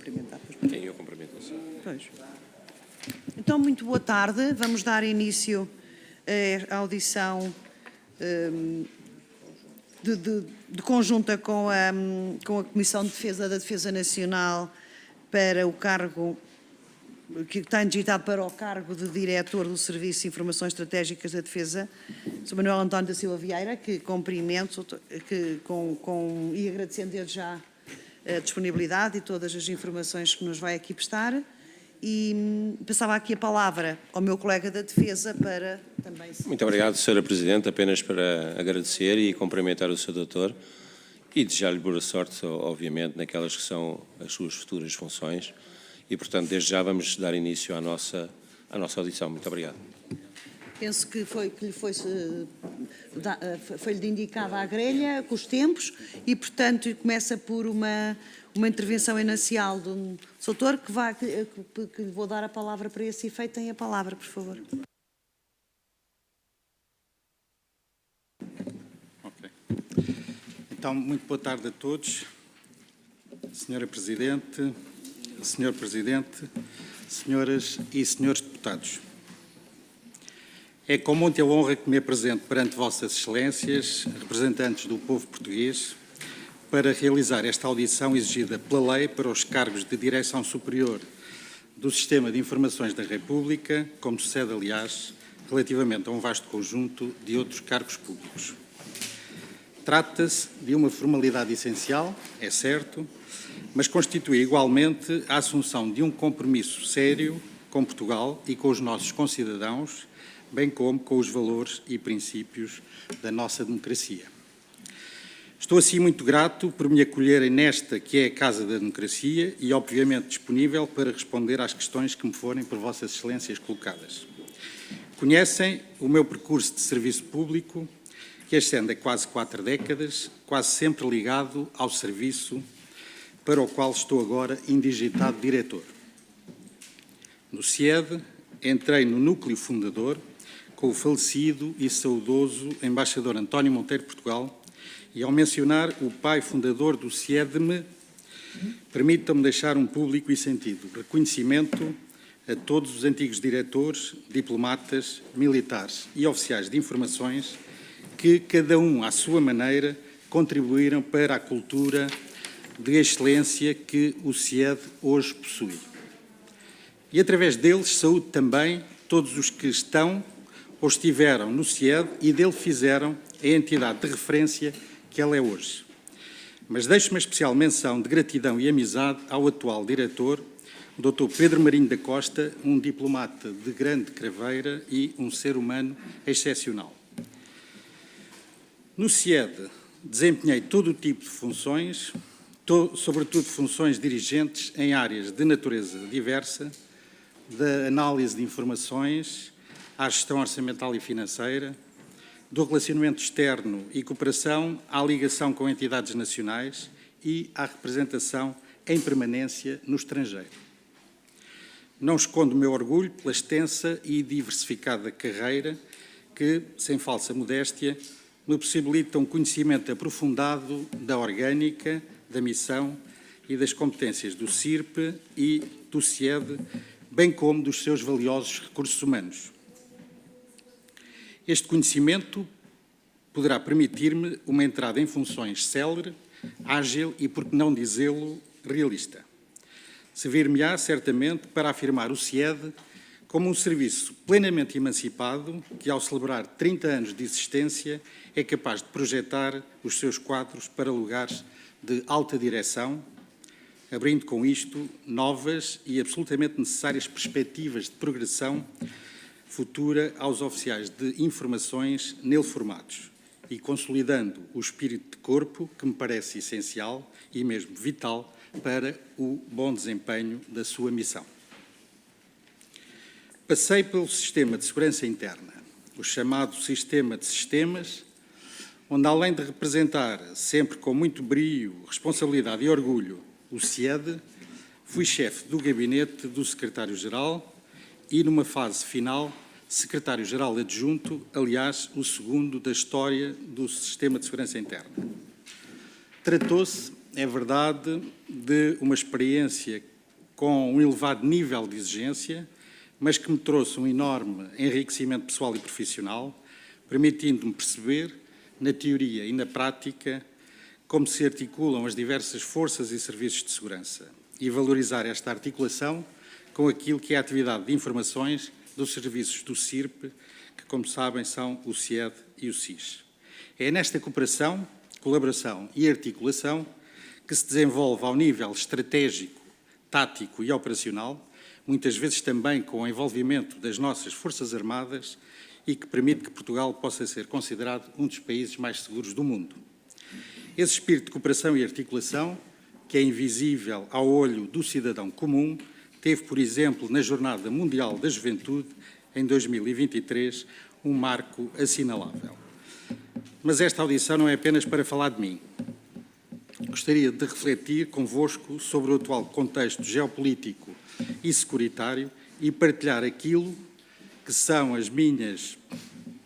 cumprimentar. Sim, eu cumprimento. Pois. Então, muito boa tarde. Vamos dar início à audição de conjunta com a Comissão de Defesa da Defesa Nacional para o cargo que está digitado para o cargo de Diretor do Serviço de Informações Estratégicas da Defesa, Sr. Manuel António da Silva Vieira, que cumprimento e agradecendo desde já a disponibilidade e todas as informações que nos vai aqui prestar. E passava aqui a palavra ao meu colega da Defesa para também... Muito obrigado, Sra. Presidente. Apenas para agradecer e cumprimentar o Sr. Doutor e desejar-lhe boa sorte, obviamente, naquelas que são as suas futuras funções. E, portanto, desde já vamos dar início à nossa audição. Muito obrigado. Penso que lhe foi-lhe indicada a grelha com os tempos e, portanto, começa por uma intervenção inicial do doutor que lhe vou dar a palavra para esse efeito. Tem a palavra, por favor. Ok. Então, muito boa tarde a todos. Senhora Presidente, Senhor Presidente, senhoras e senhores deputados. É com muita honra que me apresento perante Vossas Excelências, representantes do povo português, para realizar esta audição exigida pela lei para os cargos de direção superior do Sistema de Informações da República, como sucede, aliás, relativamente a um vasto conjunto de outros cargos públicos. Trata-se de uma formalidade essencial, é certo, mas constitui igualmente a assunção de um compromisso sério com Portugal e com os nossos concidadãos, bem como com os valores e princípios da nossa democracia. Estou assim muito grato por me acolherem nesta que é a Casa da Democracia e, obviamente, disponível para responder às questões que me forem por Vossas Excelências colocadas. Conhecem o meu percurso de serviço público, que ascende a quase 4 décadas, quase sempre ligado ao serviço para o qual estou agora indigitado diretor. No SIED, entrei no núcleo fundador com o falecido e saudoso embaixador António Monteiro Portugal e, ao mencionar o pai fundador do SIED-me, permitam-me deixar um público e sentido reconhecimento a todos os antigos diretores, diplomatas, militares e oficiais de informações que, cada um à sua maneira, contribuíram para a cultura de excelência que o SIED hoje possui. E, através deles, saúdo também todos os que estão ou estiveram no SIED e dele fizeram a entidade de referência que ela é hoje. Mas deixo uma especial menção de gratidão e amizade ao atual diretor, o Dr. Pedro Marinho da Costa, um diplomata de grande craveira e um ser humano excepcional. No SIED, desempenhei todo o tipo de funções, sobretudo funções dirigentes em áreas de natureza diversa, da análise de informações, à gestão orçamental e financeira, do relacionamento externo e cooperação, à ligação com entidades nacionais e à representação em permanência no estrangeiro. Não escondo o meu orgulho pela extensa e diversificada carreira que, sem falsa modéstia, me possibilita um conhecimento aprofundado da orgânica, da missão e das competências do SIRP e do SIED, bem como dos seus valiosos recursos humanos. Este conhecimento poderá permitir-me uma entrada em funções célere, ágil e, por que não dizê-lo, realista. Servir-me-á, certamente, para afirmar o SIED como um serviço plenamente emancipado que, ao celebrar 30 anos de existência, é capaz de projetar os seus quadros para lugares de alta direção, abrindo com isto novas e absolutamente necessárias perspectivas de progressão futura aos oficiais de informações nele formados e consolidando o espírito de corpo que me parece essencial e mesmo vital para o bom desempenho da sua missão. Passei pelo Sistema de Segurança Interna, o chamado Sistema de Sistemas, onde, além de representar, sempre com muito brio, responsabilidade e orgulho, o SIED, fui chefe do gabinete do secretário-geral e, numa fase final, secretário-geral adjunto, aliás, o segundo da história do Sistema de Segurança Interna. Tratou-se, é verdade, de uma experiência com um elevado nível de exigência, mas que me trouxe um enorme enriquecimento pessoal e profissional, permitindo-me perceber, na teoria e na prática, como se articulam as diversas forças e serviços de segurança e valorizar esta articulação com aquilo que é a atividade de informações dos serviços do CIRP, que, como sabem, são o CIED e o SIS. É nesta cooperação, colaboração e articulação que se desenvolve ao nível estratégico, tático e operacional, muitas vezes também com o envolvimento das nossas Forças Armadas e que permite que Portugal possa ser considerado um dos países mais seguros do mundo. Esse espírito de cooperação e articulação, que é invisível ao olho do cidadão comum, teve, por exemplo, na Jornada Mundial da Juventude, em 2023, um marco assinalável. Mas esta audição não é apenas para falar de mim. Gostaria de refletir convosco sobre o atual contexto geopolítico e securitário e partilhar aquilo que são as minhas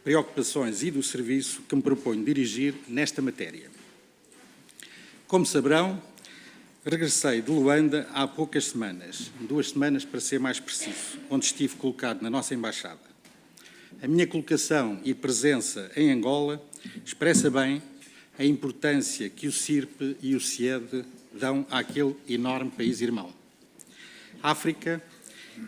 preocupações e do serviço que me proponho dirigir nesta matéria. Como saberão, regressei de Luanda há poucas semanas, 2 semanas para ser mais preciso, onde estive colocado na nossa embaixada. A minha colocação e presença em Angola expressa bem a importância que o CIRP e o CIED dão àquele enorme país irmão. A África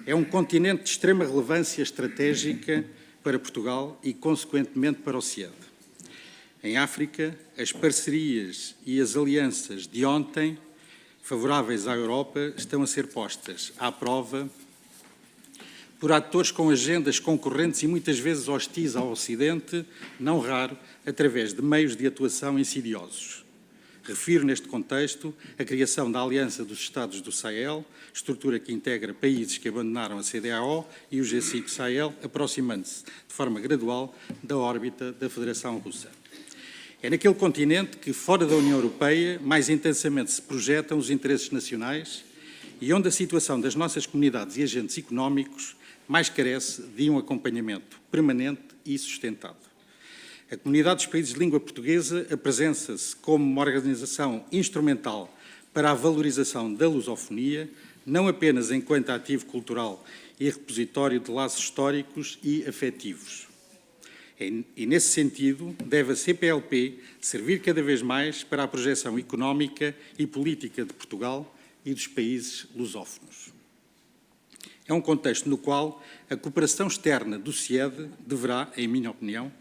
é um continente de extrema relevância estratégica para Portugal e, consequentemente, para o CIED. Em África, as parcerias e as alianças de ontem, favoráveis à Europa, estão a ser postas à prova por atores com agendas concorrentes e muitas vezes hostis ao Ocidente, não raro através de meios de atuação insidiosos. Refiro neste contexto a criação da Aliança dos Estados do Sahel, estrutura que integra países que abandonaram a CEDEAO e o G5 Sahel, aproximando-se de forma gradual da órbita da Federação Russa. É naquele continente que, fora da União Europeia, mais intensamente se projetam os interesses nacionais e onde a situação das nossas comunidades e agentes económicos mais carece de um acompanhamento permanente e sustentado. A Comunidade dos Países de Língua Portuguesa apresenta-se como uma organização instrumental para a valorização da lusofonia, não apenas enquanto ativo cultural e repositório de laços históricos e afetivos. E, nesse sentido, deve a CPLP servir cada vez mais para a projeção económica e política de Portugal e dos países lusófonos. É um contexto no qual a cooperação externa do CIED deverá, em minha opinião,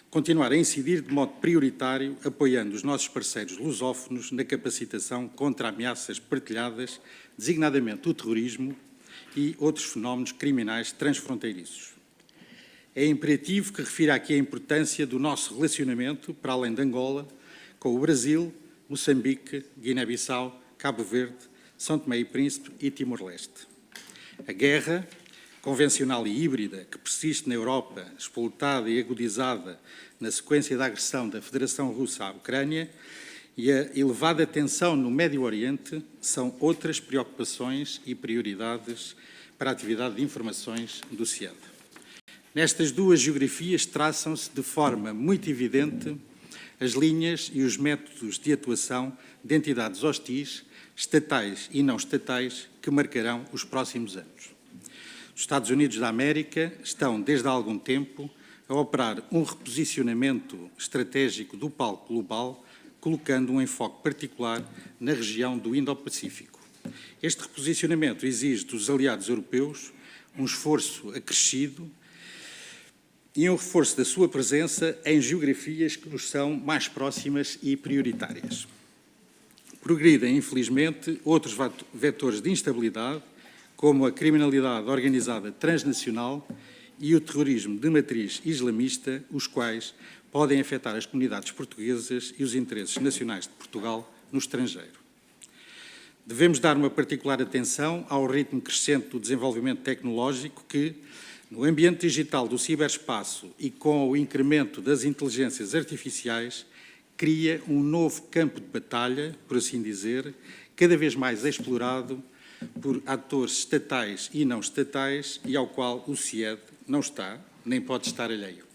continuar a incidir de modo prioritário, apoiando os nossos parceiros lusófonos na capacitação contra ameaças partilhadas, designadamente o terrorismo e outros fenómenos criminais transfronteiriços. É imperativo que refira aqui a importância do nosso relacionamento, para além de Angola, com o Brasil, Moçambique, Guiné-Bissau, Cabo Verde, São Tomé e Príncipe e Timor-Leste. A guerra convencional e híbrida que persiste na Europa, explotada e agudizada na sequência da agressão da Federação Russa à Ucrânia e a elevada tensão no Médio Oriente são outras preocupações e prioridades para a atividade de informações do CIED. Nestas duas geografias traçam-se de forma muito evidente as linhas e os métodos de atuação de entidades hostis, estatais e não estatais, que marcarão os próximos anos. Os Estados Unidos da América estão, desde há algum tempo, a operar um reposicionamento estratégico do palco global, colocando um enfoque particular na região do Indo-Pacífico. Este reposicionamento exige dos aliados europeus um esforço acrescido e um reforço da sua presença em geografias que nos são mais próximas e prioritárias. Progridem, infelizmente, outros vetores de instabilidade, como a criminalidade organizada transnacional e o terrorismo de matriz islamista, os quais podem afetar as comunidades portuguesas e os interesses nacionais de Portugal no estrangeiro. Devemos dar uma particular atenção ao ritmo crescente do desenvolvimento tecnológico que, no ambiente digital do ciberespaço e com o incremento das inteligências artificiais, cria um novo campo de batalha, por assim dizer, cada vez mais explorado por atores estatais e não estatais e ao qual o CIED não está, nem pode estar alheio.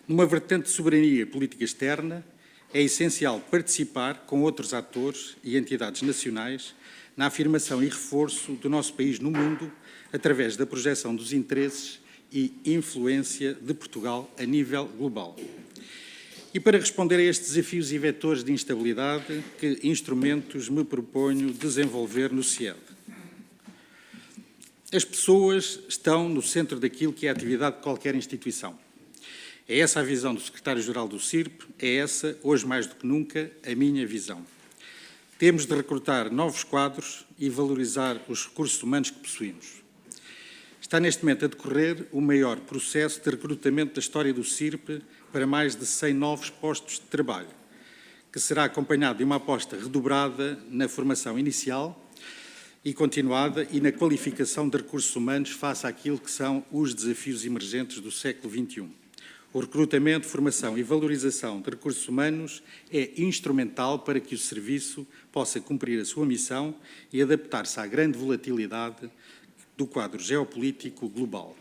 Numa vertente de soberania política externa, é essencial participar com outros atores e entidades nacionais na afirmação e reforço do nosso país no mundo, através da projeção dos interesses e influência de Portugal a nível global. E para responder a estes desafios e vetores de instabilidade, que instrumentos me proponho desenvolver no CIED? As pessoas estão no centro daquilo que é a atividade de qualquer instituição. É essa a visão do secretário-geral do CIRP, é essa, hoje mais do que nunca, a minha visão. Temos de recrutar novos quadros e valorizar os recursos humanos que possuímos. Está neste momento a decorrer o maior processo de recrutamento da história do CIRP para mais de 100 novos postos de trabalho, que será acompanhado de uma aposta redobrada na formação inicial e continuada e na qualificação de recursos humanos face àquilo que são os desafios emergentes do século XXI. O recrutamento, formação e valorização de recursos humanos é instrumental para que o serviço possa cumprir a sua missão e adaptar-se à grande volatilidade do quadro geopolítico global.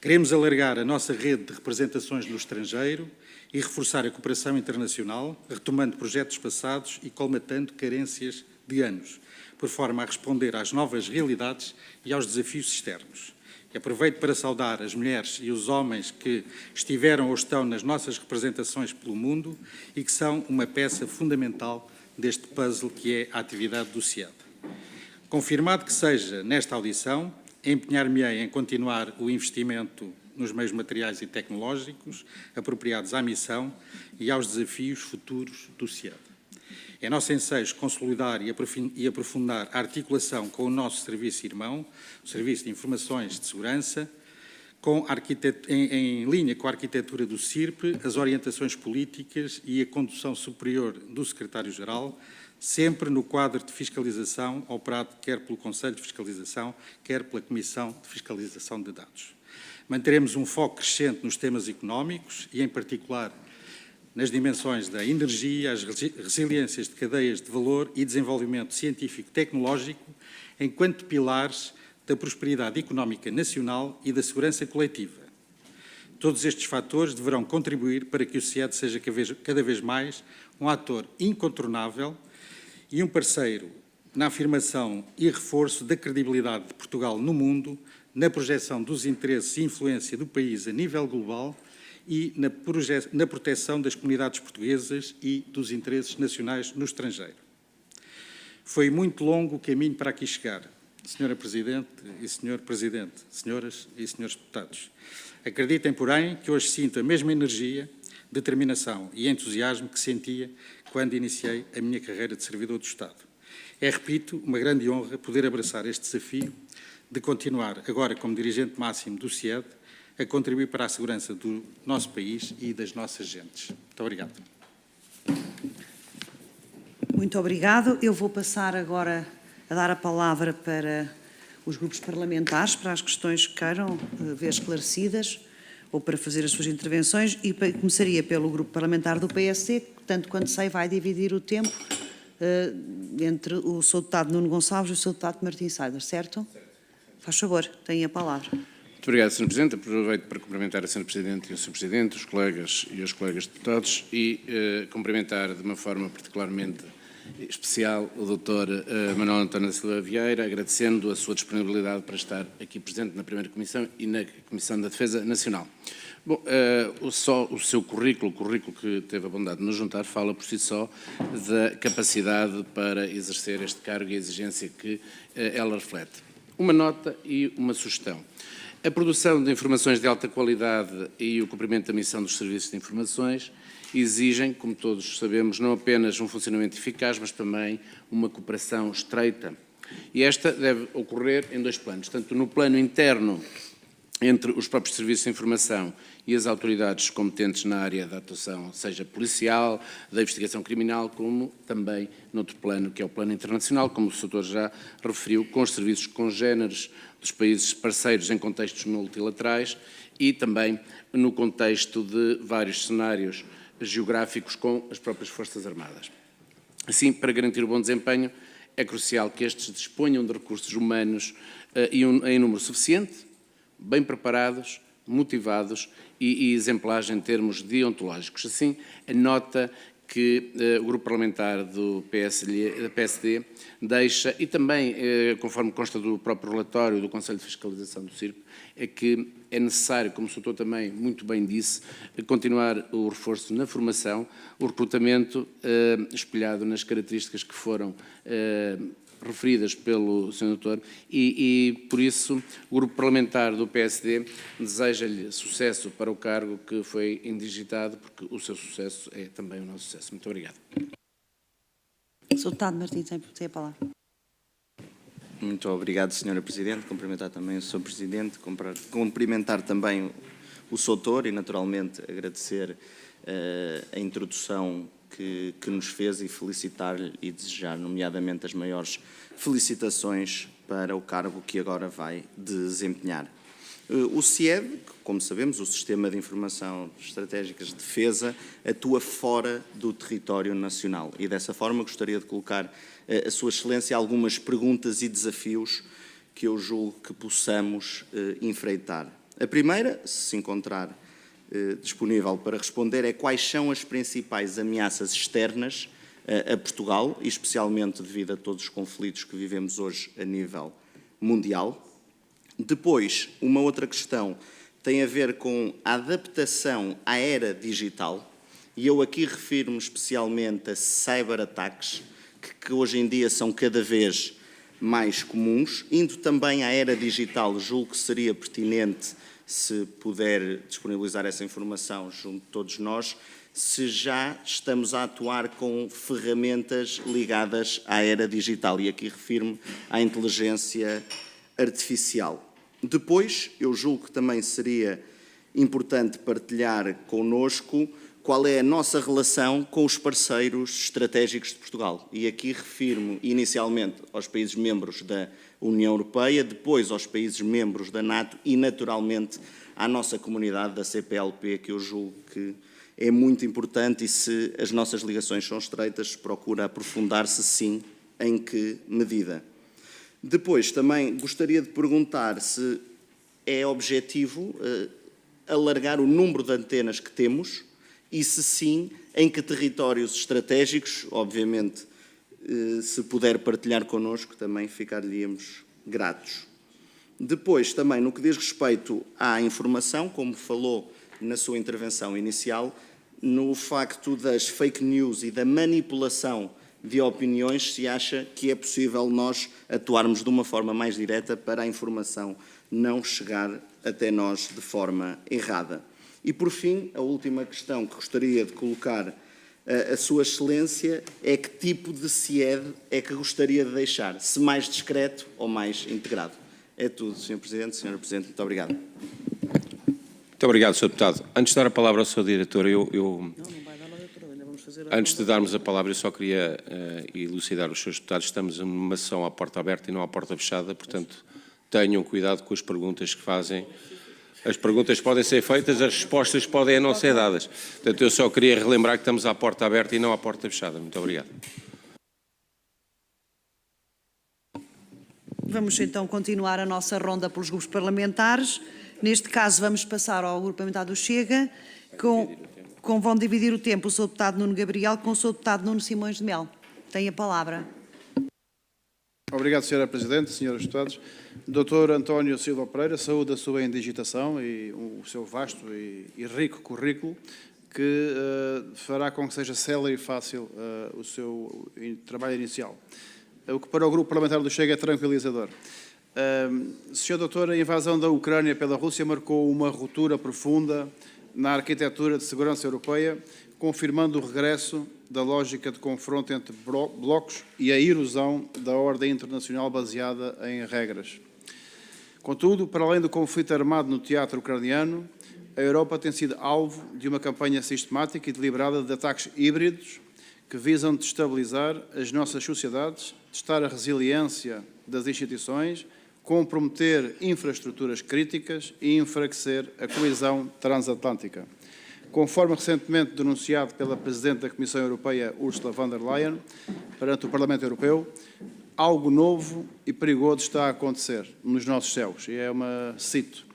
Queremos alargar a nossa rede de representações no estrangeiro e reforçar a cooperação internacional, retomando projetos passados e colmatando carências de anos, por forma a responder às novas realidades e aos desafios externos. E aproveito para saudar as mulheres e os homens que estiveram ou estão nas nossas representações pelo mundo e que são uma peça fundamental deste puzzle que é a atividade do CIED. Confirmado que seja nesta audição, empenhar-me-ei em continuar o investimento nos meios materiais e tecnológicos apropriados à missão e aos desafios futuros do CIED. É nosso ensejo consolidar e aprofundar a articulação com o nosso serviço irmão, o Serviço de Informações de Segurança, em linha com a arquitetura do CIRP, as orientações políticas e a condução superior do Secretário-Geral, sempre no quadro de fiscalização operado quer pelo Conselho de Fiscalização, quer pela Comissão de Fiscalização de Dados. Manteremos um foco crescente nos temas económicos e, em particular, nas dimensões da energia, as resiliências de cadeias de valor e desenvolvimento científico-tecnológico, enquanto pilares da prosperidade económica nacional e da segurança coletiva. Todos estes fatores deverão contribuir para que o CIED seja cada vez mais um ator incontornável e um parceiro na afirmação e reforço da credibilidade de Portugal no mundo, na projeção dos interesses e influência do país a nível global e na proteção das comunidades portuguesas e dos interesses nacionais no estrangeiro. Foi muito longo o caminho para aqui chegar, Senhora Presidente e Senhor Presidente, Senhoras e Senhores Deputados. Acreditem, porém, que hoje sinto a mesma energia, determinação e entusiasmo que sentia quando iniciei a minha carreira de servidor do Estado. É, repito, uma grande honra poder abraçar este desafio de continuar, agora como dirigente máximo do CIED, a contribuir para a segurança do nosso país e das nossas gentes. Muito obrigado. Muito obrigado. Eu vou passar agora a dar a palavra para os grupos parlamentares, para as questões que queiram ver esclarecidas ou para fazer as suas intervenções, e começaria pelo grupo parlamentar do PSD, que, tanto quanto sei, vai dividir o tempo entre o Sr. Deputado Nuno Gonçalves e o Sr. Deputado Martim Saidar, certo? Faz favor, tem a palavra. Muito obrigado, Sr. Presidente. Aproveito para cumprimentar a Sra. Presidente e o Sr. Presidente, os colegas e as colegas deputados e cumprimentar de uma forma particularmente especial o Dr. Manuel António da Silva Vieira, agradecendo a sua disponibilidade para estar aqui presente na primeira Comissão e na Comissão da Defesa Nacional. Bom, só o seu currículo, o currículo que teve a bondade de nos juntar, fala por si só da capacidade para exercer este cargo e a exigência que ela reflete. Uma nota e uma sugestão. A produção de informações de alta qualidade e o cumprimento da missão dos serviços de informações exigem, como todos sabemos, não apenas um funcionamento eficaz, mas também uma cooperação estreita. E esta deve ocorrer em dois planos, tanto no plano interno, entre os próprios serviços de informação e as autoridades competentes na área da atuação, seja policial, da investigação criminal, como também noutro plano, que é o plano internacional, como o Sr. já referiu, com os serviços congêneres dos países parceiros em contextos multilaterais e também no contexto de vários cenários geográficos com as próprias Forças Armadas. Assim, para garantir o bom desempenho, é crucial que estes disponham de recursos humanos em número suficiente, bem preparados, motivados e exemplares em termos deontológicos. Assim, a nota que o grupo parlamentar do PSD deixa, e também, conforme consta do próprio relatório do Conselho de Fiscalização do Circo, é que é necessário, como o Sr. também muito bem disse, continuar o reforço na formação, o recrutamento espelhado nas características que foram referidas pelo Sr. Doutor, e por isso o grupo parlamentar do PSD deseja-lhe sucesso para o cargo que foi indigitado, porque o seu sucesso é também o nosso sucesso. Muito obrigado. Sr. Deputado Martins, tem a palavra. Muito obrigado, Sra. Presidente. Cumprimentar também o Sr. Presidente, cumprimentar também o Sr. Doutor e, naturalmente, agradecer a introdução que nos fez e felicitar-lhe e desejar, nomeadamente, as maiores felicitações para o cargo que agora vai desempenhar. O CIED, como sabemos, o Sistema de Informação Estratégicas de Defesa, atua fora do território nacional e, dessa forma, gostaria de colocar a Sua Excelência algumas perguntas e desafios que eu julgo que possamos enfrentar. A primeira, se encontrar disponível para responder, é quais são as principais ameaças externas a Portugal, e especialmente devido a todos os conflitos que vivemos hoje a nível mundial. Depois, uma outra questão tem a ver com a adaptação à era digital, e eu aqui refiro-me especialmente a cyberataques, que hoje em dia são cada vez mais comuns. Indo também à era digital, julgo que seria pertinente, se puder disponibilizar essa informação junto de todos nós, se já estamos a atuar com ferramentas ligadas à era digital, e aqui refiro-me à inteligência artificial. Depois, eu julgo que também seria importante partilhar connosco qual é a nossa relação com os parceiros estratégicos de Portugal. E aqui refiro-me inicialmente aos países membros da União Europeia, depois aos países membros da NATO e, naturalmente, à nossa comunidade da CPLP, que eu julgo que é muito importante e, se as nossas ligações são estreitas, procura aprofundar-se, sim, em que medida. Depois, também gostaria de perguntar se é objetivo alargar o número de antenas que temos e, se sim, em que territórios estratégicos. Obviamente, se puder partilhar connosco, também ficaríamos gratos. Depois, também, no que diz respeito à informação, como falou na sua intervenção inicial, no facto das fake news e da manipulação de opiniões, se acha que é possível nós atuarmos de uma forma mais direta para a informação não chegar até nós de forma errada. E, por fim, a última questão que gostaria de colocar a Sua Excelência é que tipo de CIED é que gostaria de deixar, se mais discreto ou mais integrado. É tudo, Sr. Presidente. Sra. Presidente, muito obrigado. Muito obrigado, Sr. Deputado. Antes de dar a palavra ao Sr. Diretor, antes de darmos a palavra, eu só queria elucidar os Srs. Deputados. Estamos numa sessão à porta aberta e não à porta fechada, portanto, tenham cuidado com as perguntas que fazem. As perguntas podem ser feitas, as respostas podem não ser dadas. Portanto, eu só queria relembrar que estamos à porta aberta e não à porta fechada. Muito obrigado. Vamos então continuar a nossa ronda pelos grupos parlamentares. Neste caso, vamos passar ao grupo parlamentar do Chega, vão dividir o tempo o Sr. Deputado Nuno Gabriel com o Sr. Deputado Nuno Simões de Mel. Tem a palavra. Obrigado, Sra. Presidente, Srs. Deputados. Dr. António Silva Pereira, saúde a sua indigitação e o seu vasto e rico currículo, que fará com que seja célere e fácil o seu trabalho inicial. O que para o grupo parlamentar do Chega é tranquilizador. Sr. Doutor, a invasão da Ucrânia pela Rússia marcou uma ruptura profunda na arquitetura de segurança europeia, confirmando o regresso da lógica de confronto entre blocos e a erosão da ordem internacional baseada em regras. Contudo, para além do conflito armado no teatro ucraniano, a Europa tem sido alvo de uma campanha sistemática e deliberada de ataques híbridos que visam destabilizar as nossas sociedades, testar a resiliência das instituições, comprometer infraestruturas críticas e enfraquecer a coesão transatlântica. Conforme recentemente denunciado pela Presidente da Comissão Europeia, Ursula von der Leyen, perante o Parlamento Europeu, algo novo e perigoso está a acontecer nos nossos céus. E cito,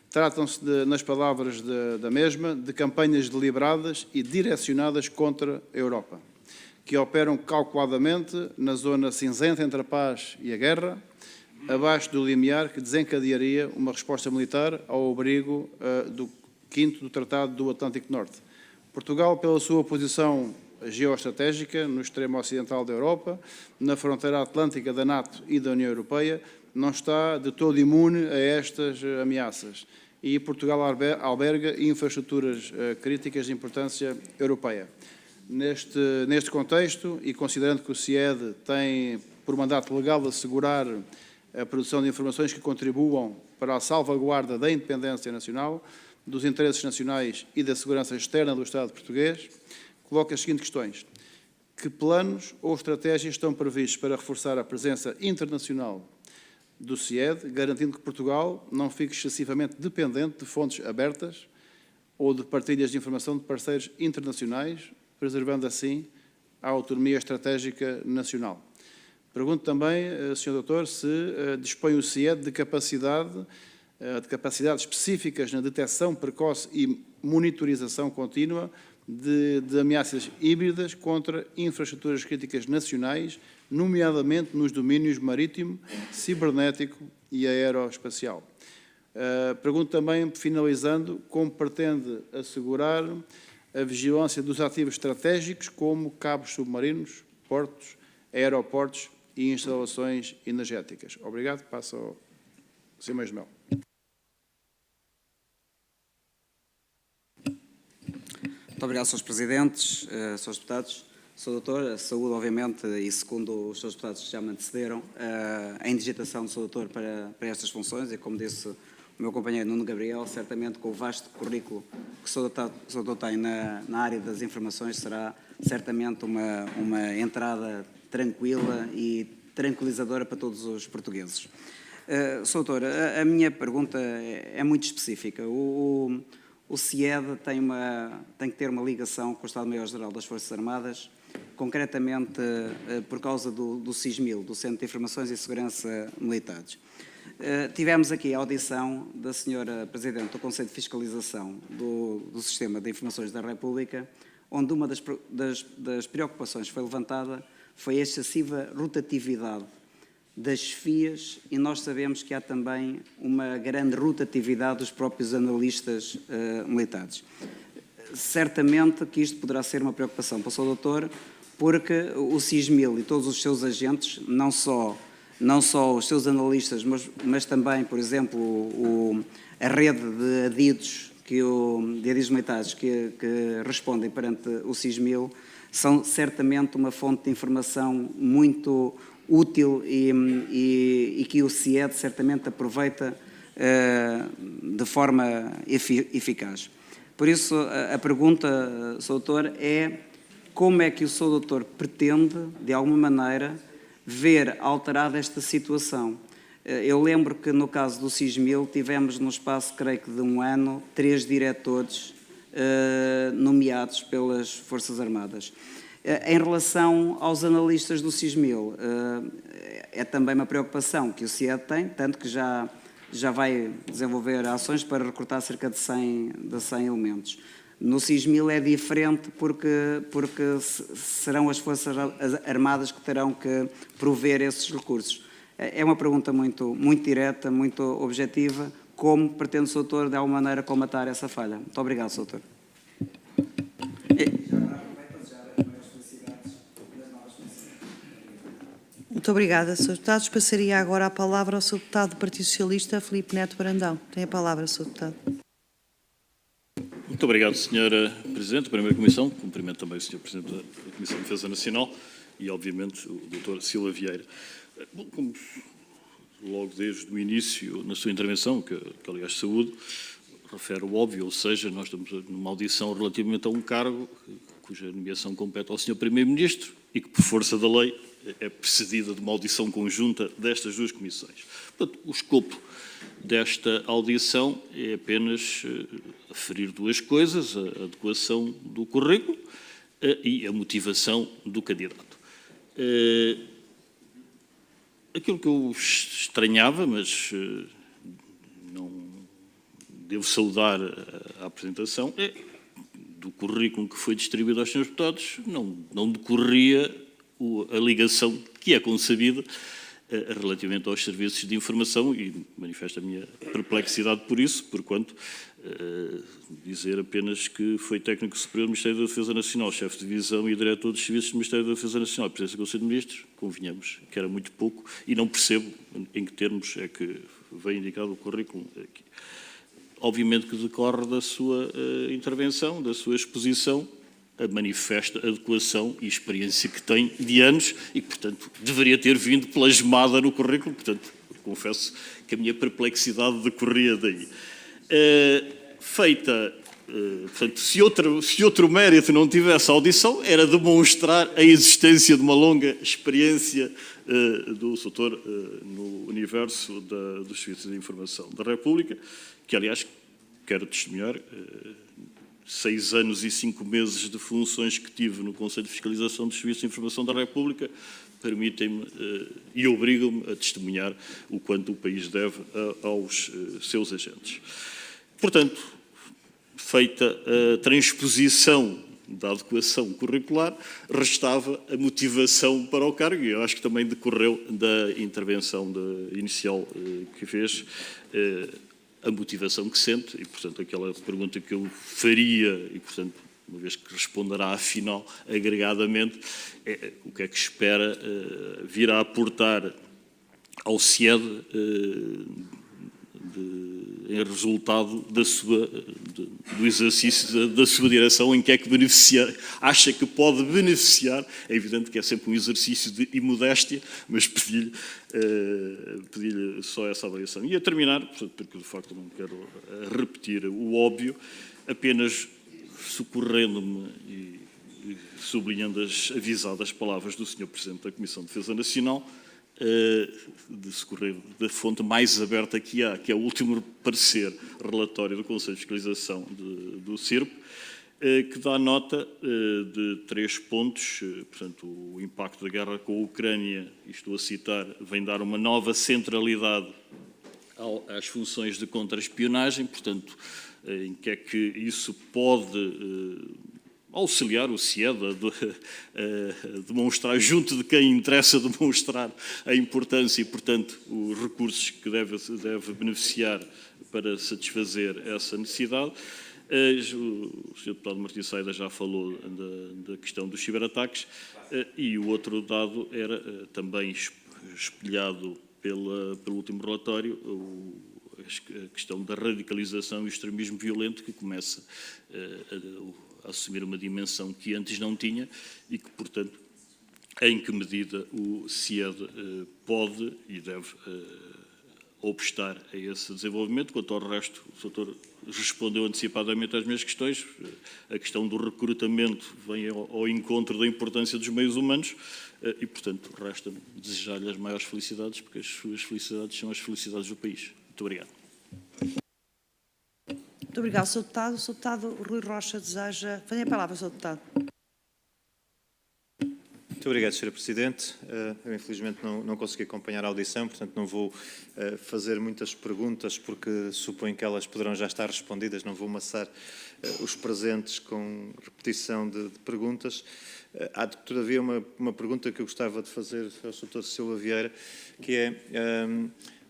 Tratam-se, nas palavras da mesma, de campanhas deliberadas e direcionadas contra a Europa, que operam calculadamente na zona cinzenta entre a paz e a guerra, abaixo do limiar que desencadearia uma resposta militar ao abrigo do 5º do Tratado do Atlântico Norte. Portugal, pela sua posição geoestratégica no extremo ocidental da Europa, na fronteira atlântica da NATO e da União Europeia, não está de todo imune a estas ameaças. E Portugal alberga infraestruturas críticas de importância europeia. Neste contexto, e considerando que o CIED tem por mandato legal assegurar a produção de informações que contribuam para a salvaguarda da independência nacional, dos interesses nacionais e da segurança externa do Estado português, coloca as seguintes questões. Que planos ou estratégias estão previstos para reforçar a presença internacional do CIED, garantindo que Portugal não fique excessivamente dependente de fontes abertas ou de partilhas de informação de parceiros internacionais, preservando assim a autonomia estratégica nacional? Pergunto também, Sr. Doutor, se dispõe o CIED de capacidades específicas na detecção precoce e monitorização contínua de ameaças híbridas contra infraestruturas críticas nacionais, nomeadamente nos domínios marítimo, cibernético e aeroespacial. Pergunto também, finalizando, como pretende assegurar a vigilância dos ativos estratégicos como cabos submarinos, portos, aeroportos e instalações energéticas. Obrigado. Passo ao Sr. Meios de Mel. Muito obrigado, Srs. Presidentes, Srs. Deputados. Sr. Doutor, a saúde, obviamente, e segundo os Srs. Deputados que já me antecederam, a indigitação do Sr. Doutor para estas funções, e como disse o meu companheiro Nuno Gabriel, certamente com o vasto currículo que o Sr. Doutor tem na área das informações, será certamente uma entrada tranquila e tranquilizadora para todos os portugueses. Sr. Doutor, a minha pergunta é muito específica. O CIED tem que ter uma ligação com o Estado-Maior-Geral das Forças Armadas, concretamente por causa do CISMIL, do Centro de Informações e Segurança Militares. Tivemos aqui a audição da Sra. Presidente do Conselho de Fiscalização do Sistema de Informações da República, onde uma das preocupações que foi levantada foi a excessiva rotatividade das FIAs, e nós sabemos que há também uma grande rotatividade dos próprios analistas militares. Certamente que isto poderá ser uma preocupação para o Sr. Doutor, porque o CISMIL e todos os seus agentes, não só os seus analistas, mas também, por exemplo, a rede de adidos, de adidos militares que respondem perante o CISMIL, são certamente uma fonte de informação muito útil e que o CIED certamente aproveita de forma eficaz. Por isso, a pergunta, Sr. Doutor, é como é que o Sr. Doutor pretende, de alguma maneira, ver alterada esta situação? Eu lembro que, no caso do CISMIL, tivemos, no espaço, creio que de um ano, 3 diretores nomeados pelas Forças Armadas. Em relação aos analistas do CISMIL, é também uma preocupação que o CIED tem, tanto que já vai desenvolver ações para recrutar cerca de 100 elementos. No CISMIL é diferente porque serão as Forças Armadas que terão que prover esses recursos. É uma pergunta muito direta, muito objetiva. Como pretende o Sr. Doutor, de alguma maneira, colmatar essa falha? Muito obrigado, Sr. Doutor. Muito obrigada, Sr. Deputados. Passaria agora a palavra ao Sr. Deputado do Partido Socialista, Filipe Neto Brandão. Tem a palavra, Sr. Deputado. Muito obrigado, Sra. Presidente da Primeira Comissão. Cumprimento também o Sr. Presidente da Comissão de Defesa Nacional e, obviamente, o Dr. Silva Vieira. Bom, como logo desde o início, na sua intervenção, que aliás, saúde, refere o óbvio, ou seja, nós estamos numa audição relativamente a um cargo cuja nomeação compete ao Sr. Primeiro-Ministro e que, por força da lei, é precedida de uma audição conjunta destas duas comissões. Portanto, o escopo desta audição é apenas aferir duas coisas: a adequação do currículo e a motivação do candidato. Aquilo que eu estranhava, mas devo saudar a apresentação, é do currículo que foi distribuído aos senhores deputados, não decorria a ligação que é concebida relativamente aos serviços de informação, e manifesto a minha perplexidade por isso, porquanto dizer apenas que foi técnico superior do Ministério da Defesa Nacional, chefe de divisão e diretor dos serviços do Ministério da Defesa Nacional, presidência do Conselho de Ministros, convenhamos que era muito pouco, e não percebo em que termos é que vem indicado o currículo aqui. Obviamente que decorre da sua intervenção, da sua exposição, a manifesta adequação e experiência que tem de anos e que, portanto, deveria ter vindo plasmada no currículo. Portanto, confesso que a minha perplexidade decorria daí. Portanto, se outro mérito não tivesse a audição, era demonstrar a existência de uma longa experiência do setor no universo dos serviços de informação da República, que, aliás, quero testemunhar, 6 anos e 5 meses de funções que tive no Conselho de Fiscalização dos Serviços de Informação da República permitem-me e obrigam-me a testemunhar o quanto o país deve aos seus agentes. Portanto, feita a transposição da adequação curricular, restava a motivação para o cargo, e eu acho que também decorreu da intervenção inicial que fez, a motivação que sente, e, portanto, aquela pergunta que eu faria, e, portanto, uma vez que responderá, afinal, agregadamente, é o que é que espera vir a aportar ao CIED em resultado do exercício da sua direção, em que é que acha que pode beneficiar. É evidente que é sempre um exercício de imodéstia, mas pedi-lhe só essa avaliação. E a terminar, porque de facto não quero repetir o óbvio, apenas socorrendo-me e sublinhando as avisadas palavras do Sr. Presidente da Comissão de Defesa Nacional, de socorrer da fonte mais aberta que há, que é o último parecer relatório do Conselho de Fiscalização do CIRP, que dá nota de 3 pontos. Portanto, o impacto da guerra com a Ucrânia, e estou a citar, vem dar uma nova centralidade às funções de contra-espionagem, portanto, em que é que isso pode auxiliar o CIED a demonstrar, junto de quem interessa demonstrar a importância e, portanto, os recursos que deve beneficiar para satisfazer essa necessidade. O Sr. Deputado Martins Saida já falou da questão dos ciberataques, e o outro dado era também espelhado pelo último relatório, a questão da radicalização e o extremismo violento, que começa a assumir uma dimensão que antes não tinha e que, portanto, em que medida o CIED pode e deve obstar a esse desenvolvimento. Quanto ao resto, o doutor respondeu antecipadamente às minhas questões. A questão do recrutamento vem ao encontro da importância dos meios humanos e, portanto, resta-me desejar-lhe as maiores felicidades, porque as suas felicidades são as felicidades do país. Muito obrigado. Muito obrigado, Sr. Deputado. O Sr. Deputado Rui Rocha deseja... Tenha a palavra, Sr. Deputado. Muito obrigado, Sra. Presidente. Eu, infelizmente, não consegui acompanhar a audição, portanto, não vou fazer muitas perguntas, porque suponho que elas poderão já estar respondidas. Não vou amassar os presentes com repetição de perguntas. Há, todavia, uma pergunta que eu gostava de fazer ao Sr. Silva Vieira, que é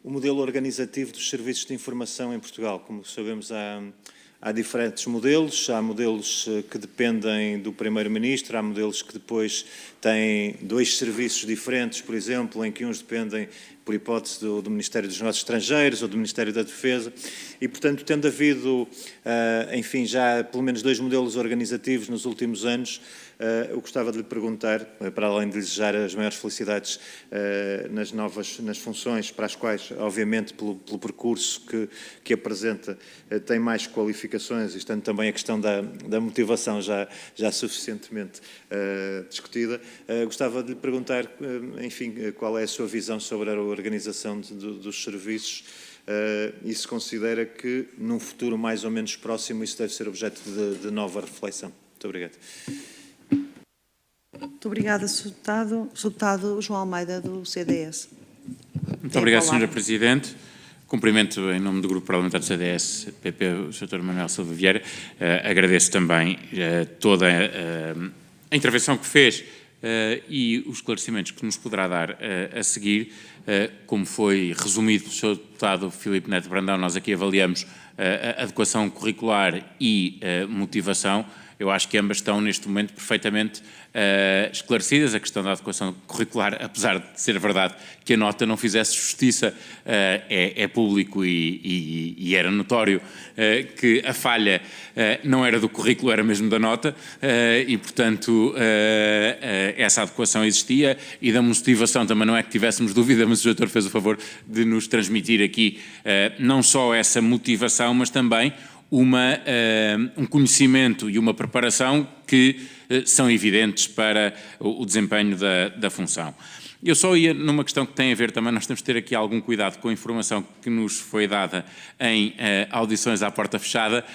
o modelo organizativo dos serviços de informação em Portugal. Como sabemos, há diferentes modelos. Há modelos que dependem do Primeiro-Ministro, há modelos que depois têm 2 serviços diferentes, por exemplo, em que uns dependem, por hipótese, do Ministério dos Negócios Estrangeiros ou do Ministério da Defesa. E, portanto, tendo havido, enfim, já pelo menos 2 modelos organizativos nos últimos anos, eu gostava de lhe perguntar, para além de desejar as maiores felicidades nas funções, para as quais, obviamente, pelo percurso que apresenta, tem mais qualificações, e estando também a questão da motivação já suficientemente discutida, gostava de lhe perguntar, enfim, qual é a sua visão sobre a organização dos serviços e se considera que, num futuro mais ou menos próximo, isso deve ser objeto de nova reflexão. Muito obrigado. Muito obrigada, Sr. Deputado. Sr. Deputado João Almeida, do CDS. Muito obrigado, Sra. Presidente. Cumprimento em nome do Grupo Parlamentar do CDS-PP o Sr. Manuel Silva Vieira. Agradeço também toda a intervenção que fez e os esclarecimentos que nos poderá dar a seguir. Como foi resumido pelo Sr. Deputado Filipe Neto Brandão, nós aqui avaliamos a adequação curricular e motivação. Eu acho que ambas estão, neste momento, perfeitamente esclarecidas. A questão da adequação curricular, apesar de ser verdade que a nota não fizesse justiça, é público e era notório que a falha não era do currículo, era mesmo da nota, e, portanto, essa adequação existia. E da motivação também não é que tivéssemos dúvida, mas o doutor fez o favor de nos transmitir aqui não só essa motivação, mas também um conhecimento e uma preparação que são evidentes para o desempenho da função. Eu só ia numa questão que tem a ver também, nós temos de ter aqui algum cuidado com a informação que nos foi dada em audições à porta fechada,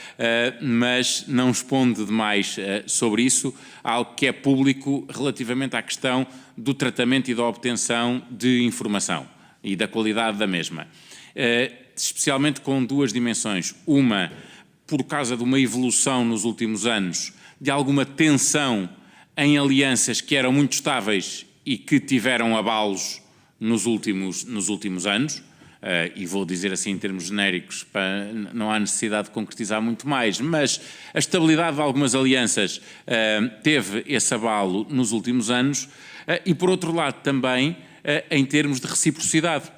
mas não expondo demais sobre isso, algo que é público relativamente à questão do tratamento e da obtenção de informação e da qualidade da mesma. Especialmente com duas dimensões. Uma, por causa de uma evolução nos últimos anos, de alguma tensão em alianças que eram muito estáveis e que tiveram abalos nos últimos anos, e vou dizer assim em termos genéricos, não há necessidade de concretizar muito mais, mas a estabilidade de algumas alianças teve esse abalo nos últimos anos, e por outro lado também em termos de reciprocidade.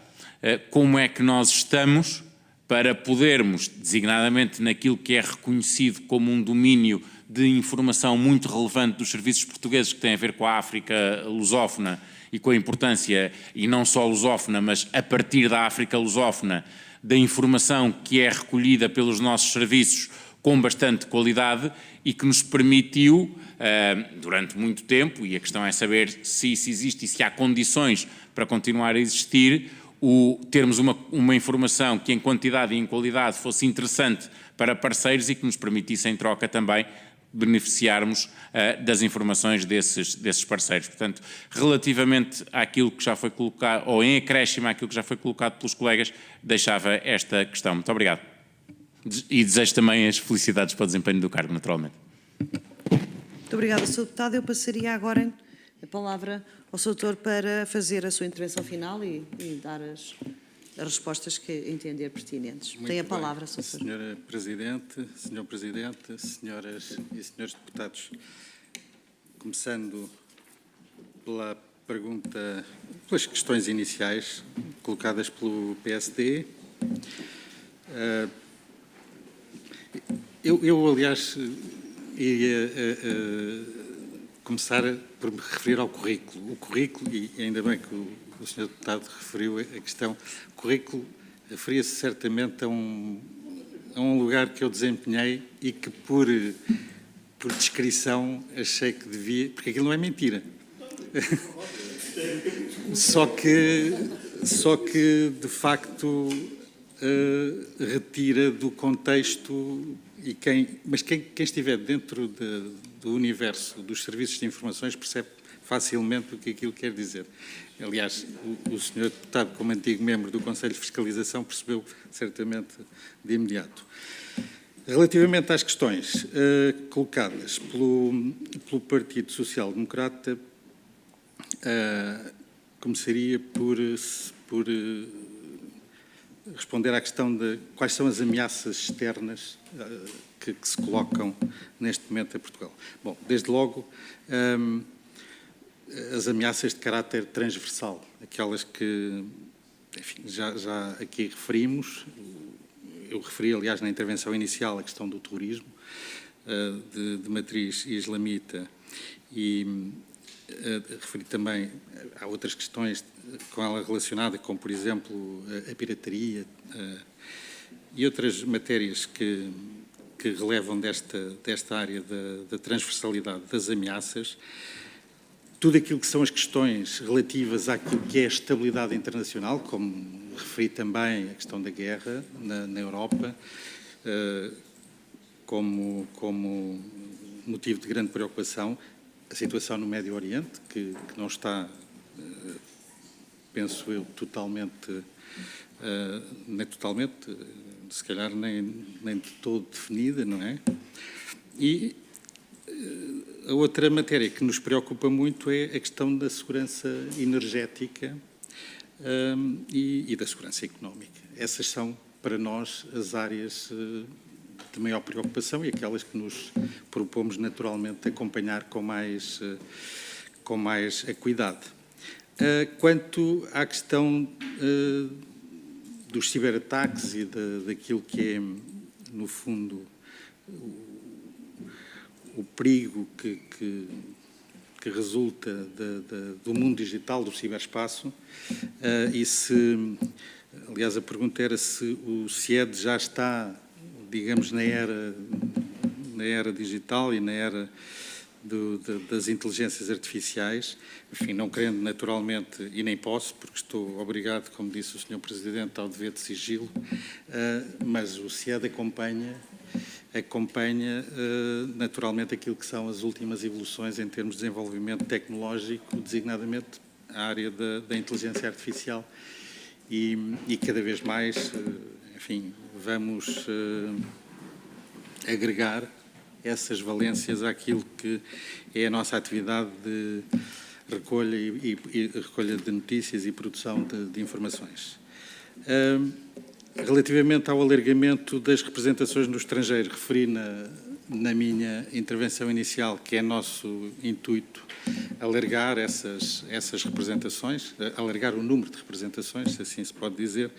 Como é que nós estamos para podermos, designadamente naquilo que é reconhecido como um domínio de informação muito relevante dos serviços portugueses que tem a ver com a África lusófona e com a importância, e não só lusófona, mas a partir da África lusófona, da informação que é recolhida pelos nossos serviços com bastante qualidade e que nos permitiu, durante muito tempo, e a questão é saber se isso existe e se há condições para continuar a existir, termos uma informação que em quantidade e em qualidade fosse interessante para parceiros e que nos permitisse em troca também beneficiarmos das informações desses parceiros. Portanto, relativamente àquilo que já foi colocado, ou em acréscimo àquilo que já foi colocado pelos colegas, deixava esta questão. Muito obrigado. E desejo também as felicidades para o desempenho do cargo, naturalmente. Muito obrigada, Sr. Deputado. Eu passaria agora a palavra ao Sr. Doutor para fazer a sua intervenção final e dar as respostas que entender pertinentes. Tem a palavra, Sr. Doutor. Senhora Presidente, Senhor Presidente, senhoras e senhores deputados, começando pela pergunta, pelas questões iniciais colocadas pelo PSD. Eu aliás, iria começar por me referir ao currículo. O currículo, e ainda bem que o Sr. Deputado referiu a questão, o currículo referia-se certamente a um lugar que eu desempenhei e que por descrição achei que devia, porque aquilo não é mentira. Só que de facto retira do contexto mas quem estiver dentro do universo dos serviços de informações percebe facilmente o que aquilo quer dizer. Aliás, o Sr. Deputado, como antigo membro do Conselho de Fiscalização, percebeu certamente de imediato. Relativamente às questões colocadas pelo Partido Social Democrata, começaria por responder à questão de quais são as ameaças externas que se colocam neste momento a Portugal. Bom, desde logo, as ameaças de caráter transversal, aquelas que, enfim, já aqui referimos. Eu referi, aliás, na intervenção inicial a questão do terrorismo de matriz islamita e referi também a outras questões com ela relacionada, como, por exemplo, a pirataria e outras matérias que relevam desta área da transversalidade das ameaças. Tudo aquilo que são as questões relativas àquilo que é a estabilidade internacional, como referi também a questão da guerra na Europa, como motivo de grande preocupação, a situação no Médio Oriente, que não está, penso eu, totalmente nem totalmente, se calhar nem de todo definida, não é? E a outra matéria que nos preocupa muito é a questão da segurança energética e da segurança económica. Essas são, para nós, as áreas de maior preocupação e aquelas que nos propomos naturalmente acompanhar com mais acuidade. Quanto à questão dos ciberataques e daquilo que é, no fundo, o perigo que resulta do mundo digital, do ciberespaço, aliás, a pergunta era se o CIED já está, digamos, na era digital e na era das inteligências artificiais, enfim, não querendo naturalmente, e nem posso, porque estou obrigado, como disse o Sr. Presidente, ao dever de sigilo, mas o CIED acompanha naturalmente aquilo que são as últimas evoluções em termos de desenvolvimento tecnológico, designadamente a área da inteligência artificial, e cada vez mais, enfim, vamos agregar essas valências àquilo que é a nossa atividade de recolha e recolha de notícias e produção de informações. Relativamente ao alargamento das representações no estrangeiro, referi na minha intervenção inicial que é nosso intuito alargar essas representações, alargar o número de representações, se assim se pode dizer,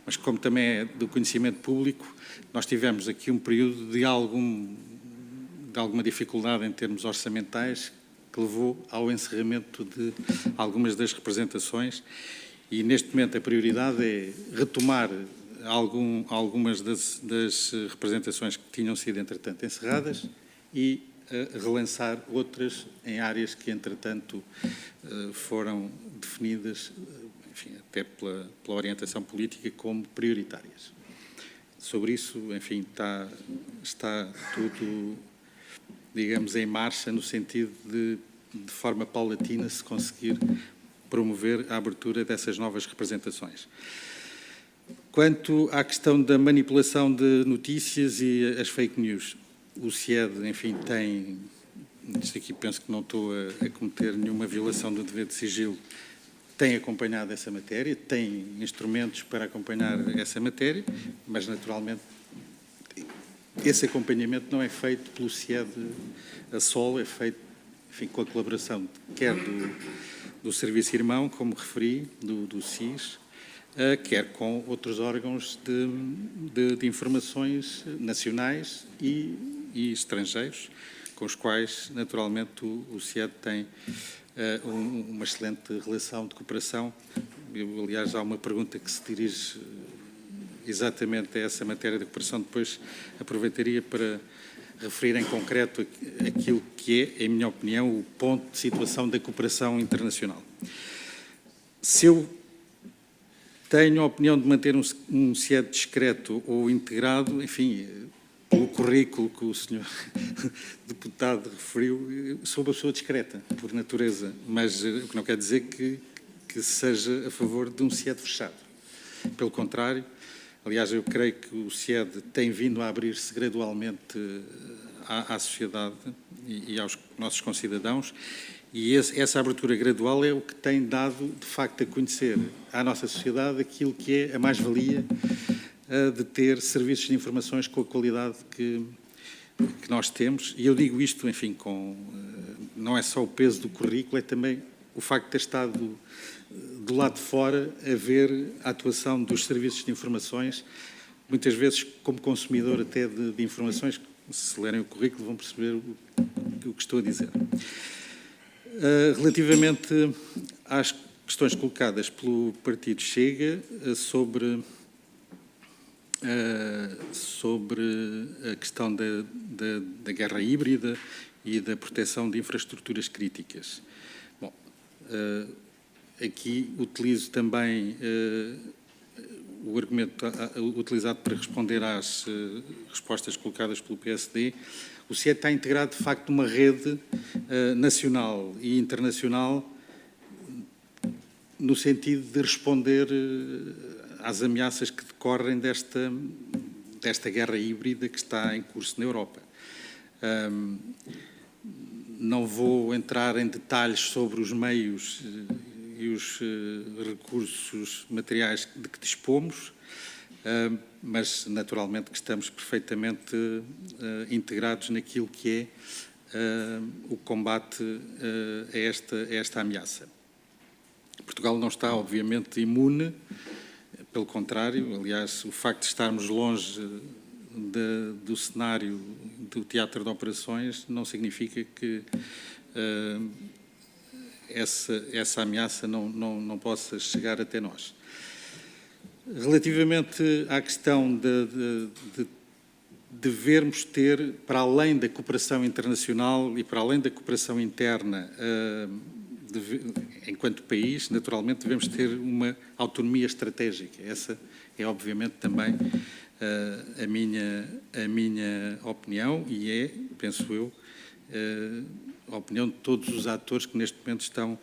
mas como também é do conhecimento público, nós tivemos aqui um período de alguma dificuldade em termos orçamentais que levou ao encerramento de algumas das representações e neste momento a prioridade é retomar algumas das representações que tinham sido entretanto encerradas e relançar outras em áreas que entretanto foram definidas, enfim, até pela orientação política como prioritárias. Sobre isso, enfim, está tudo, digamos, em marcha no sentido de forma paulatina se conseguir promover a abertura dessas novas representações. Quanto à questão da manipulação de notícias e as fake news, o CIED, enfim, tem, isto aqui penso que não estou a cometer nenhuma violação do dever de sigilo, tem acompanhado essa matéria, tem instrumentos para acompanhar essa matéria, mas naturalmente esse acompanhamento não é feito pelo CIED a solo, é feito, enfim, com a colaboração quer do Serviço Irmão, como referi, do SIS, quer com outros órgãos de informações nacionais e estrangeiros, com os quais, naturalmente, o CIED tem uma excelente relação de cooperação. Aliás, há uma pergunta que se dirige exatamente a essa matéria de cooperação, depois aproveitaria para referir em concreto aquilo que é, em minha opinião, o ponto de situação da cooperação internacional. Se eu tenho a opinião de manter um CIED discreto ou integrado, enfim, pelo currículo que o Sr. Deputado referiu, sou uma pessoa discreta, por natureza, mas o que não quer dizer que seja a favor de um CIED fechado. Pelo contrário, aliás, eu creio que o CIED tem vindo a abrir-se gradualmente à sociedade e aos nossos concidadãos, e essa abertura gradual é o que tem dado, de facto, a conhecer à nossa sociedade aquilo que é a mais-valia de ter serviços de informações com a qualidade que nós temos. E eu digo isto, enfim, não é só o peso do currículo, é também o facto de ter estado do lado de fora a ver a atuação dos serviços de informações, muitas vezes como consumidor até de informações, se lerem o currículo vão perceber o que estou a dizer. Relativamente às questões colocadas pelo Partido Chega sobre a questão da guerra híbrida e da proteção de infraestruturas críticas. Bom, aqui utilizo também o argumento utilizado para responder às respostas colocadas pelo PSD. O CIED está integrado, de facto, numa rede nacional e internacional no sentido de responder às ameaças que decorrem desta guerra híbrida que está em curso na Europa. Não vou entrar em detalhes sobre os meios e os recursos materiais de que dispomos, mas naturalmente que estamos perfeitamente integrados naquilo que é o combate a esta ameaça. Portugal não está, obviamente, imune, pelo contrário, aliás, o facto de estarmos longe do cenário do teatro de operações não significa que essa ameaça não possa chegar até nós. Relativamente à questão de devermos ter, para além da cooperação internacional e para além da cooperação interna, enquanto país, naturalmente devemos ter uma autonomia estratégica. Essa é, obviamente, também a minha opinião e é, penso eu, a opinião de todos os atores que neste momento estão,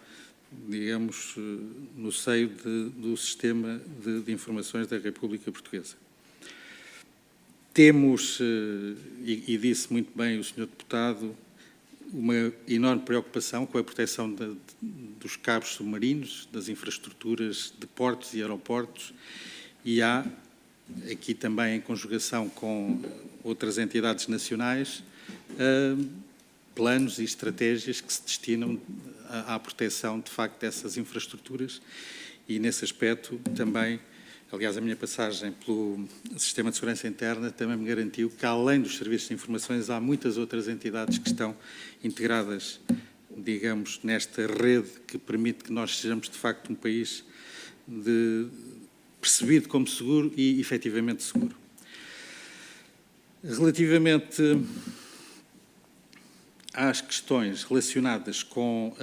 digamos, no seio do sistema de informações da República Portuguesa. Temos, e disse muito bem o Sr. Deputado, uma enorme preocupação com a proteção dos cabos submarinos, das infraestruturas de portos e aeroportos, e há aqui também em conjugação com outras entidades nacionais, planos e estratégias que se destinam à proteção, de facto, dessas infraestruturas e, nesse aspecto, também, aliás, a minha passagem pelo Sistema de Segurança Interna também me garantiu que, além dos serviços de informações, há muitas outras entidades que estão integradas, digamos, nesta rede que permite que nós sejamos, de facto, um país percebido como seguro e, efetivamente, seguro. Relativamente às questões relacionadas com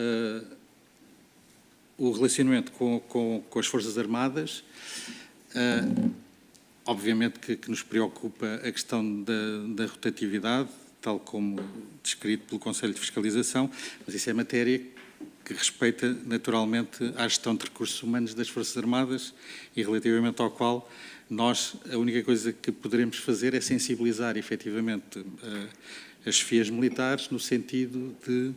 o relacionamento com as Forças Armadas, obviamente que nos preocupa a questão da rotatividade, tal como descrito pelo Conselho de Fiscalização, mas isso é matéria que respeita naturalmente à gestão de recursos humanos das Forças Armadas e relativamente ao qual nós, a única coisa que poderemos fazer é sensibilizar efetivamente as chefias militares no sentido de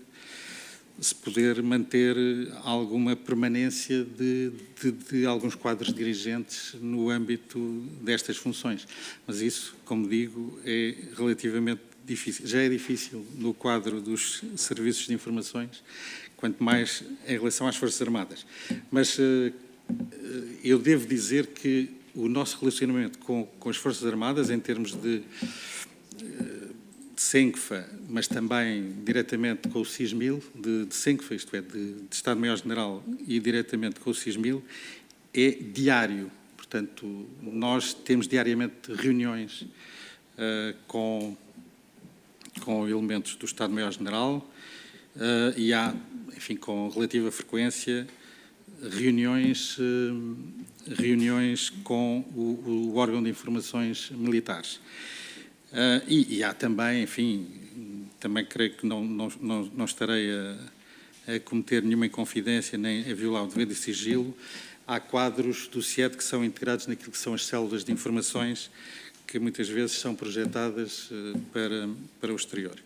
se poder manter alguma permanência de alguns quadros dirigentes no âmbito destas funções. Mas isso, como digo, é relativamente difícil. Já é difícil no quadro dos serviços de informações, quanto mais em relação às Forças Armadas. Mas eu devo dizer que o nosso relacionamento com as Forças Armadas, em termos de SENCFA, mas também diretamente com o CISMIL, de SENCFA, isto é, de Estado-Maior-General e diretamente com o CISMIL, é diário. Portanto, nós temos diariamente reuniões com elementos do Estado-Maior-General e há, enfim, com relativa frequência, reuniões com o órgão de informações militares. E há também, enfim, também creio que não estarei a cometer nenhuma inconfidência nem a violar o dever de sigilo. Há quadros do CIED que são integrados naquilo que são as células de informações que muitas vezes são projetadas para o exterior.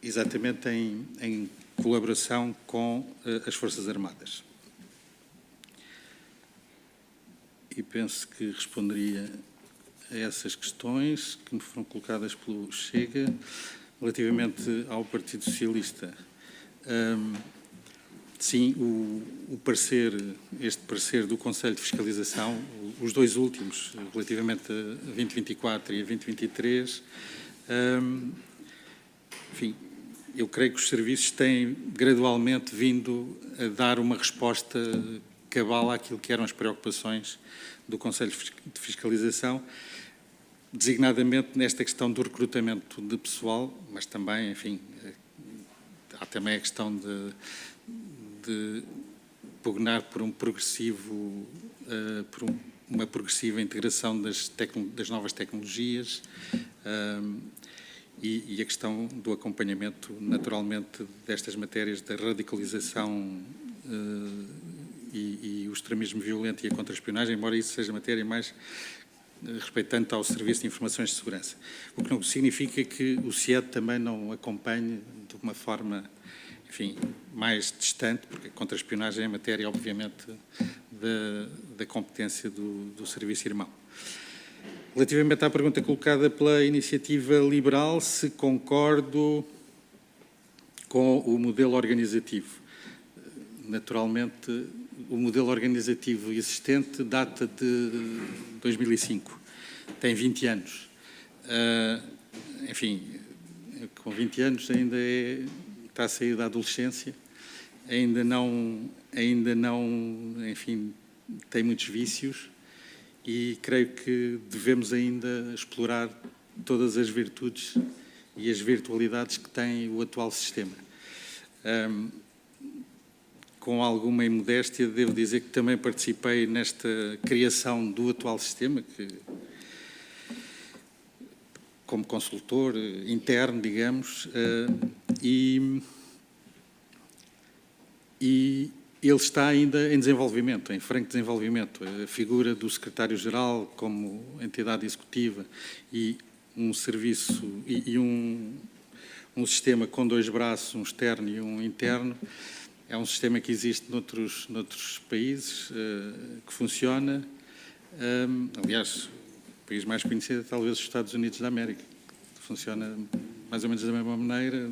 Exatamente em colaboração com as Forças Armadas. E penso que responderia a essas questões que me foram colocadas pelo Chega. Relativamente ao Partido Socialista, sim, este parecer do Conselho de Fiscalização, os dois últimos, relativamente a 2024 e a 2023, enfim, eu creio que os serviços têm gradualmente vindo a dar uma resposta cabal àquilo que eram as preocupações do Conselho de Fiscalização, designadamente nesta questão do recrutamento de pessoal, mas também, enfim, há também a questão de pugnar por uma progressiva integração das novas tecnologias e a questão do acompanhamento, naturalmente, destas matérias da radicalização e o extremismo violento e a contra-espionagem, embora isso seja matéria mais respeitante ao Serviço de Informações de Segurança. O que não significa que o SIED também não acompanhe de uma forma, enfim, mais distante, porque a contra-espionagem é matéria, obviamente, da competência do Serviço Irmão. Relativamente à pergunta colocada pela Iniciativa Liberal, se concordo com o modelo organizativo. Naturalmente, o modelo organizativo existente data de 2005, tem 20 anos. Enfim, com 20 anos ainda está a sair da adolescência, ainda não, enfim, tem muitos vícios e creio que devemos ainda explorar todas as virtudes e as virtualidades que tem o atual sistema. Com alguma imodéstia, devo dizer que também participei nesta criação do atual sistema, como consultor interno, digamos, e ele está ainda em desenvolvimento, em franco desenvolvimento. A figura do secretário-geral como entidade executiva e um serviço e um sistema com dois braços, um externo e um interno, é um sistema que existe noutros países, que funciona. Aliás, o país mais conhecido é talvez os Estados Unidos da América, que funciona mais ou menos da mesma maneira,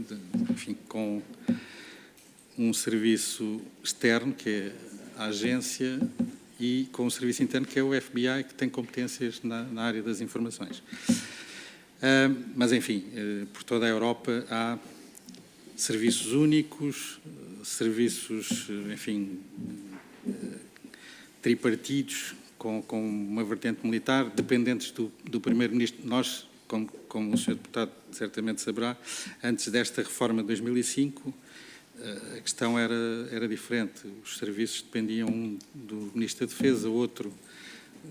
enfim, com um serviço externo, que é a agência, e com um serviço interno, que é o FBI, que tem competências na área das informações. Mas, enfim, por toda a Europa há serviços únicos, serviços, enfim, tripartidos, com uma vertente militar, dependentes do Primeiro-Ministro. Nós, como o Sr. Deputado certamente saberá, antes desta reforma de 2005, a questão era diferente. Os serviços dependiam, um do Ministro da Defesa, outro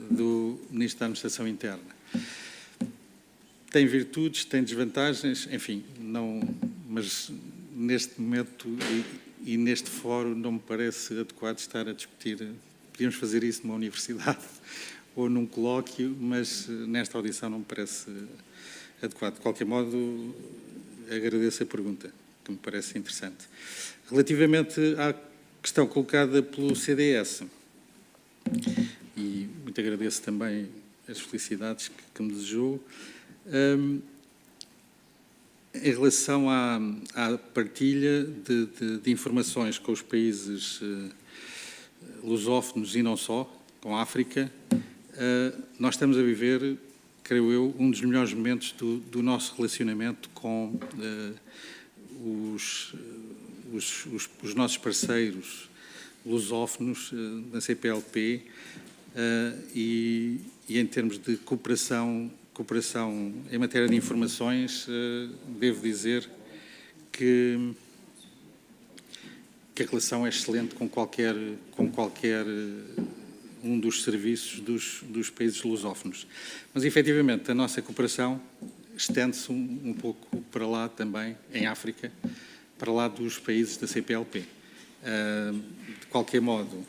do Ministro da Administração Interna. Tem virtudes, tem desvantagens, enfim, mas neste momento e neste fórum não me parece adequado estar a discutir. Podíamos fazer isso numa universidade ou num colóquio, mas nesta audição não me parece adequado. De qualquer modo, agradeço a pergunta, que me parece interessante. Relativamente à questão colocada pelo CDS, e muito agradeço também as felicidades que me desejou, em relação à partilha de informações com os países lusófonos e não só, com a África, nós estamos a viver, creio eu, um dos melhores momentos do nosso relacionamento com os nossos parceiros lusófonos na CPLP e em termos de cooperação em matéria de informações, devo dizer que a relação é excelente com qualquer um dos serviços dos países lusófonos. Mas, efetivamente, a nossa cooperação estende-se um pouco para lá também, em África, para lá dos países da CPLP. De qualquer modo,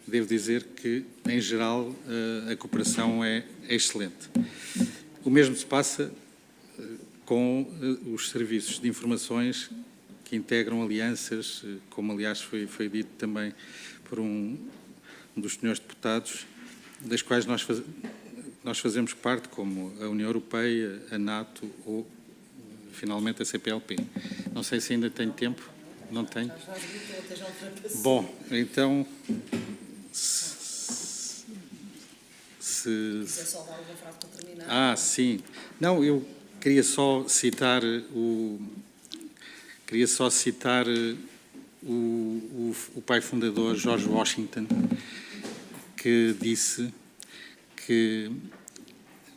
devo dizer que, em geral, a cooperação é excelente. O mesmo se passa com os serviços de informações que integram alianças, como aliás foi dito também por um dos senhores deputados, das quais nós fazemos parte, como a União Europeia, a NATO ou, finalmente, a CPLP. Não sei se ainda tenho tempo. Não tenho? Bom, então... Só dar uma frase para terminar. Sim. Não, eu queria só citar o pai fundador, George Washington, que disse que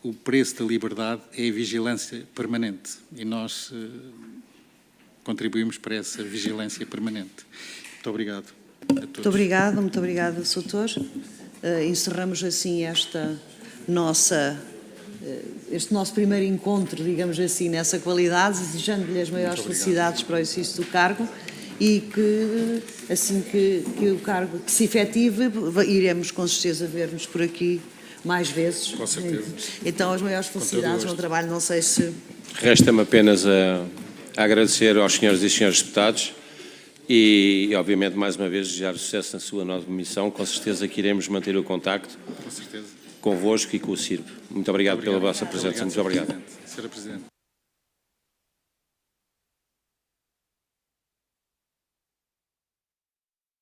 o preço da liberdade é a vigilância permanente e nós contribuímos para essa vigilância permanente. Muito obrigado a todos. Muito obrigada, Sr. Doutor. Encerramos assim este nosso primeiro encontro, digamos assim, nessa qualidade, desejando-lhe as maiores felicidades para o exercício do cargo e que assim que o cargo se efetive, iremos com certeza ver-nos por aqui mais vezes. Com certeza. Então, as maiores felicidades no trabalho, não sei se... Resta-me apenas a agradecer aos senhores e senhores deputados e, obviamente, mais uma vez, desejar sucesso na sua nova missão. Com certeza que iremos manter o contacto convosco e com o CIRP. Muito obrigado pela vossa presença. Muito obrigado. Senhora Presidente.